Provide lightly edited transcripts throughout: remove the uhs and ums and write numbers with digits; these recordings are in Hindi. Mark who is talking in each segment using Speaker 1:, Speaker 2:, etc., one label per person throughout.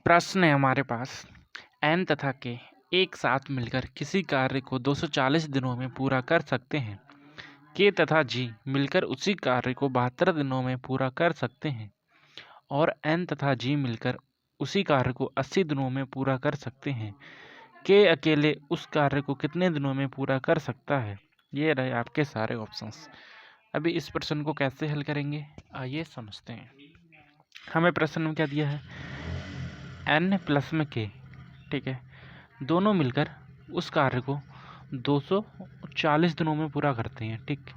Speaker 1: प्रश्न है हमारे पास, एन तथा के एक साथ मिलकर किसी कार्य को 240 दिनों में पूरा कर सकते हैं। के तथा जी मिलकर उसी कार्य को 72 दिनों में पूरा कर सकते हैं और एन तथा जी मिलकर उसी कार्य को 80 दिनों में पूरा कर सकते हैं। के अकेले उस कार्य को कितने दिनों में पूरा कर सकता है? ये रहे आपके सारे ऑप्शंस। अभी इस प्रश्न को कैसे हल करेंगे, आइए समझते हैं। हमें प्रश्न में क्या दिया है, एन प्लस में के, ठीक है, दोनों मिलकर उस कार्य को 240 दिनों में पूरा करते हैं, ठीक।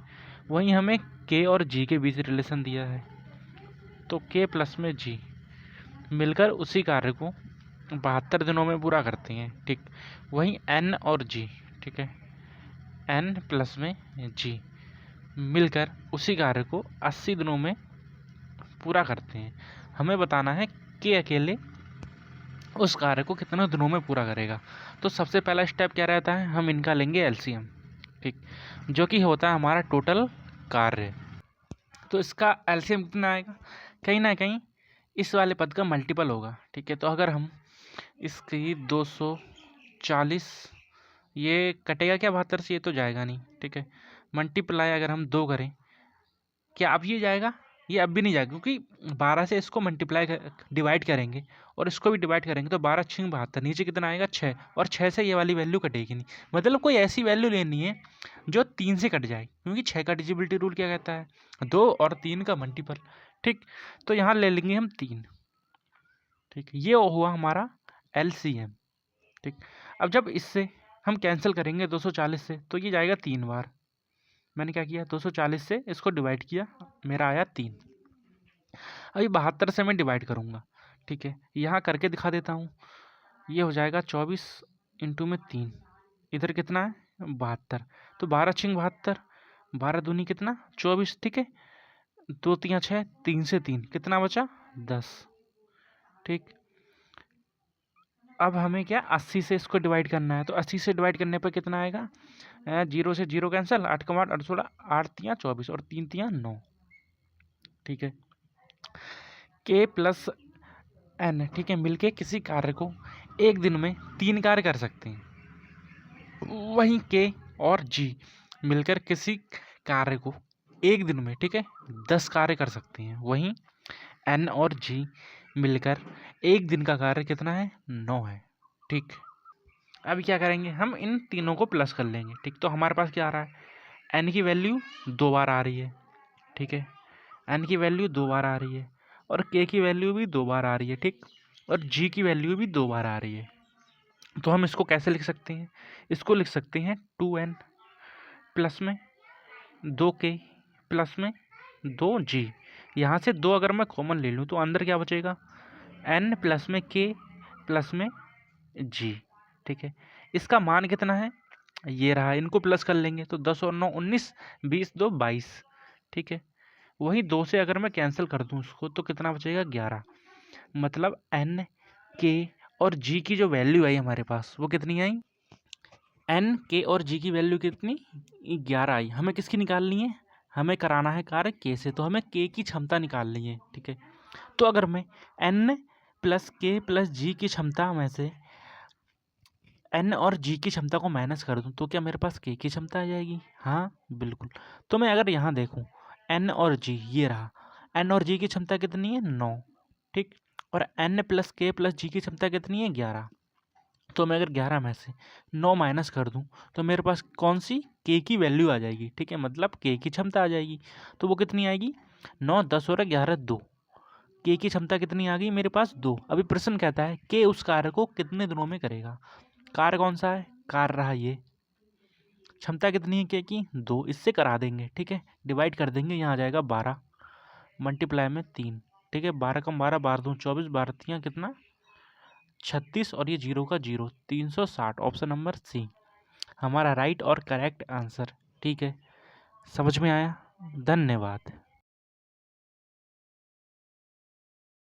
Speaker 1: वहीं हमें के और जी के बीच रिलेशन दिया है, तो के प्लस में जी मिलकर उसी कार्य को 72 दिनों में पूरा करते हैं, ठीक। वहीं एन और जी, ठीक है, एन प्लस में जी मिलकर उसी कार्य को 80 दिनों में पूरा करते हैं। हमें बताना है कि अकेले उस कार्य को कितने दिनों में पूरा करेगा। तो सबसे पहला स्टेप क्या रहता है, हम इनका लेंगे एलसीएम, ठीक, जो कि होता है हमारा टोटल कार्य। तो इसका एलसीएम कितना आएगा, कहीं ना कहीं इस वाले पद का मल्टीपल होगा, ठीक है। तो अगर हम इसकी 240, ये कटेगा क्या 72 से, ये तो जाएगा नहीं, ठीक है। मल्टीप्लाई अगर हम 2 करें, क्या अब ये जाएगा, ये अब भी नहीं जाएगा, क्योंकि 12 से इसको मल्टीप्लाई डिवाइड करेंगे और इसको भी डिवाइड करेंगे, तो 12 6 72, नीचे कितना आएगा 6, और 6 से ये वाली वैल्यू कटेगी नहीं। मतलब कोई ऐसी वैल्यू लेनी है जो 3 से कट जाए, क्योंकि 6 का डिजिबिलिटी रूल क्या कहता है, 2 और 3 का मल्टीपल, ठीक। तो यहाँ ले लेंगे हम 3, ठीक। ये हुआ हमारा एलसीएम, ठीक। अब जब इससे हम कैंसिल करेंगे 240 से, तो ये जाएगा 3 बार। मैंने क्या किया, 240 से इसको डिवाइड किया, मेरा आया 3। अभी 72 से मैं डिवाइड करूँगा, ठीक है, यहाँ करके दिखा देता हूँ। ये हो जाएगा 24 इंटू में 3, इधर कितना है 72, तो 12 6 72, 12 दूनी कितना 24, ठीक है। 2 3 6, 3 से 3 कितना बचा 10, ठीक। अब हमें क्या 80 से इसको डिवाइड करना है, तो 80 से डिवाइड करने पर कितना आएगा, 0 से 0 कैंसिल, 8 का 8 16, 8 3 24 और 3 3 9, ठीक है। के प्लस एन, ठीक है, मिलके किसी कार्य को एक दिन में 3 कार्य कर सकते हैं। वहीं के और जी मिलकर किसी कार्य को एक दिन में, ठीक है, 10 कार्य कर सकते हैं। वहीं एन और जी मिलकर एक दिन का कार्य कितना है 9 है, ठीक। अब क्या करेंगे, हम इन तीनों को प्लस कर लेंगे, ठीक। तो हमारे पास क्या आ रहा है, एन की वैल्यू 2 बार आ रही है, ठीक है, एन की वैल्यू 2 बार आ रही है और के की वैल्यू भी 2 बार आ रही है, ठीक, और जी की वैल्यू भी 2 बार आ रही है। तो हम इसको कैसे लिख सकते हैं, इसको लिख सकते हैं 2n प्लस में 2k प्लस में 2g। यहाँ से 2 अगर मैं कॉमन ले लूँ तो अंदर क्या बचेगा, n प्लस में k प्लस में g, ठीक है। इसका मान कितना है, ये रहा, इनको प्लस कर लेंगे तो 10 और 9 19, 20 2 22, ठीक है। वही 2 से अगर मैं कैंसिल कर दूं उसको, तो कितना बचेगा 11। मतलब एन के और जी की जो वैल्यू आई हमारे पास, वो कितनी आई, एन के और जी की वैल्यू कितनी 11 आई। हमें किसकी निकालनी है, हमें कराना है कार्य के से, तो हमें के की क्षमता निकालनी है, ठीक है। तो अगर मैं एन प्लस के प्लस जी की क्षमता में से एन और जी की क्षमता को माइनस कर दूं, तो क्या मेरे पास के की क्षमता आ जाएगी, हाँ बिल्कुल। तो मैं अगर यहाँ देखूँ, एन और जी, ये रहा, एन और जी की क्षमता कितनी है 9, ठीक, और एन प्लस के प्लस जी की क्षमता कितनी है 11। तो मैं अगर 11 में से 9 माइनस कर दूं, तो मेरे पास कौन सी के की वैल्यू आ जाएगी, ठीक है, मतलब के की क्षमता आ जाएगी। तो वो कितनी आएगी, 9 10 और 11 2, के की क्षमता कितनी आ गई मेरे पास 2। अभी प्रश्न कहता है के उस कार्य को कितने दिनों में करेगा। कार्य कौन सा है, कार्य रहा ये, क्षमता कितनी है के की 2, इससे करा देंगे, ठीक है, डिवाइड कर देंगे, यहाँ आ जाएगा 12 मल्टीप्लाई में 3, ठीक है, 12 कम 12 12 दूँ 24, 12 3 कितना 36, और ये 0 का 0, 360। ऑप्शन नंबर सी हमारा राइट और करेक्ट आंसर, ठीक है। समझ में आया, धन्यवाद।